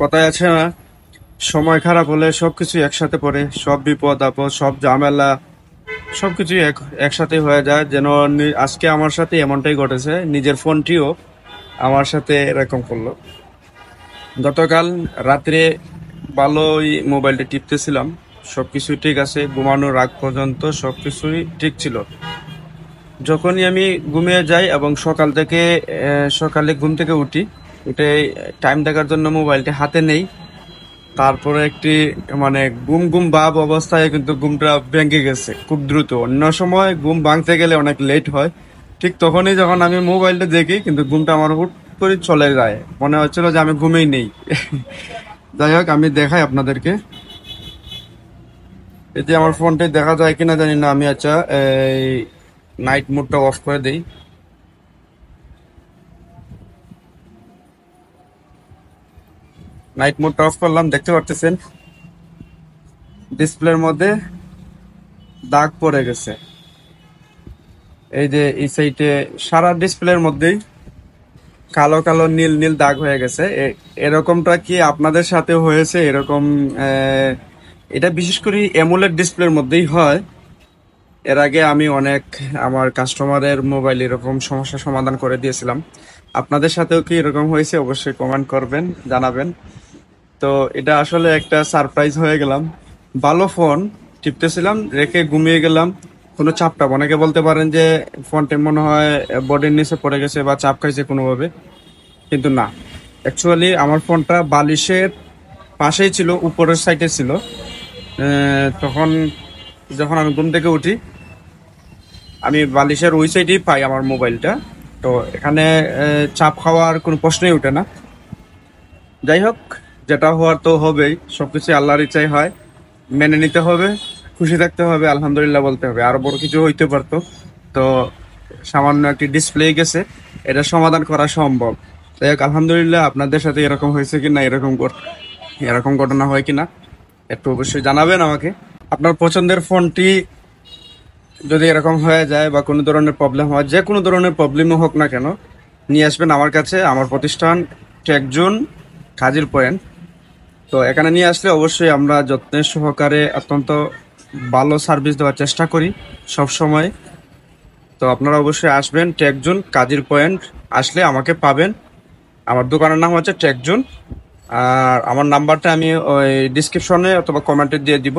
কথায় আছে না, সময় খারাপ হলে সবকিছু একসাথে পড়ে, সব বিপদ আপদ সব ঝামেলা সবকিছু একসাথে হয়ে যায়। যেন আজকে আমার সাথে এমনটাই ঘটেছে, নিজের ফোনটিও আমার সাথে এরকম করলো। গতকাল রাত্রে ভালোই মোবাইলটা টিপতেছিলাম, সবকিছুই ঠিক আছে, ঘুমানোর আগ পর্যন্ত সবকিছুই ঠিক ছিল। যখনই আমি ঘুমিয়ে যাই এবং সকাল থেকে সকালে ঘুম থেকে উঠি, উঠে টাইম দেখার জন্য মোবাইলটা হাতে নেই, তারপরে একটি মানে ঘুম ঘুম ভাব অবস্থায় কিন্তু ঘুমটা ভেঙে গেছে খুব দ্রুত। অন্য সময় ঘুম ভাঙতে গেলে অনেক লেট হয়, ঠিক তখনই যখন আমি মোবাইলটা দেখি কিন্তু ঘুমটা আমার হুট করে চলে যায়, মনে হচ্ছিল যে আমি ঘুমেই নেই। যাই হোক, আমি দেখাই আপনাদেরকে। এই যে আমার ফোনটাই দেখা যায় কিনা জানি না, আমি আচ্ছা এই নাইট মোডটা অফ করে দেই। নাইট মোডটা অফ করলাম, দেখতে পারতেছেন ডিসপ্লের মধ্যে দাগ পড়ে গেছে। এই যে এই সাইডে সারা ডিসপ্লের মধ্যেই কালো কালো নীল নীল দাগ হয়ে গেছে। এরকমটা কি আপনাদের সাথে হয়েছে এরকম? এটা বিশেষ করে অ্যামোলেড ডিসপ্লের মধ্যেই হয়। এর আগে আমি অনেক আমার কাস্টমারের মোবাইল এরকম সমস্যার সমাধান করে দিয়েছিলাম। আপনাদের সাথেও কি এরকম হয়েছে? অবশ্যই কমেন্ট করবেন, জানাবেন। তো এটা আসলে একটা সারপ্রাইজ হয়ে গেলাম। ভালো ফোন টিপতেছিলাম, রেখে ঘুমিয়ে গেলাম। কোনো চাপটা, অনেকে বলতে পারেন যে ফোনটা মনে হয় বডির নিচে পড়ে গেছে বা চাপ খাইছে কোনোভাবে, কিন্তু না। অ্যাকচুয়ালি আমার ফোনটা বালিশের পাশেই ছিল, উপরের সাইডে ছিল। তখন যখন আমি ঘুম থেকে উঠি, আমি বালিশের ওই সাইডেই পাই আমার মোবাইলটা। তো এখানে চাপ খাওয়ার কোনো প্রশ্নই ওঠে না। যাই হোক, যেটা হওয়ার তো হবেই, সবকিছু আল্লাহর ইচ্ছাই হয়, মেনে নিতে হবে, খুশি থাকতে হবে, আলহামদুলিল্লাহ বলতে হবে। আরো বড় কিছু হইতে পারতো। তো সামান্য একটি ডিসপ্লে গেছে, এটা সমাধান করা সম্ভব। যাই হোক, আলহামদুলিল্লাহ। আপনাদের সাথে এরকম হয়েছে কিনা, এরকম ঘটনা হয় কিনা একটু অবশ্যই জানাবেন আমাকে। আপনার পছন্দের ফোনটি যদি এরকম হয়ে যায় বা কোনো ধরনের প্রবলেম হয়, যে কোনো ধরনের প্রবলেমও হোক না কেন, নিয়ে আসবেন আমার কাছে। আমার প্রতিষ্ঠান টেকজোন, কাজীর পয়েন্ট। তো এখানে নিয়ে আসলে অবশ্যই আমরা যত্নের সহকারে অত্যন্ত ভালো সার্ভিস দেওয়ার চেষ্টা করি সব সময়। তো আপনারা অবশ্যই আসবেন টেকজোন, কাজীর পয়েন্ট। আসলে আমাকে পাবেন। আমার দোকানের নাম হচ্ছে টেকজোন। আর আমার নাম্বারটা আমি ওই ডিসক্রিপশনে অথবা কমেন্টে দিয়ে দিব,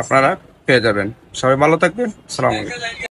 আপনারা পেয়ে যাবেন। সবাই ভালো থাকবেন। আসসালামু আলাইকুম।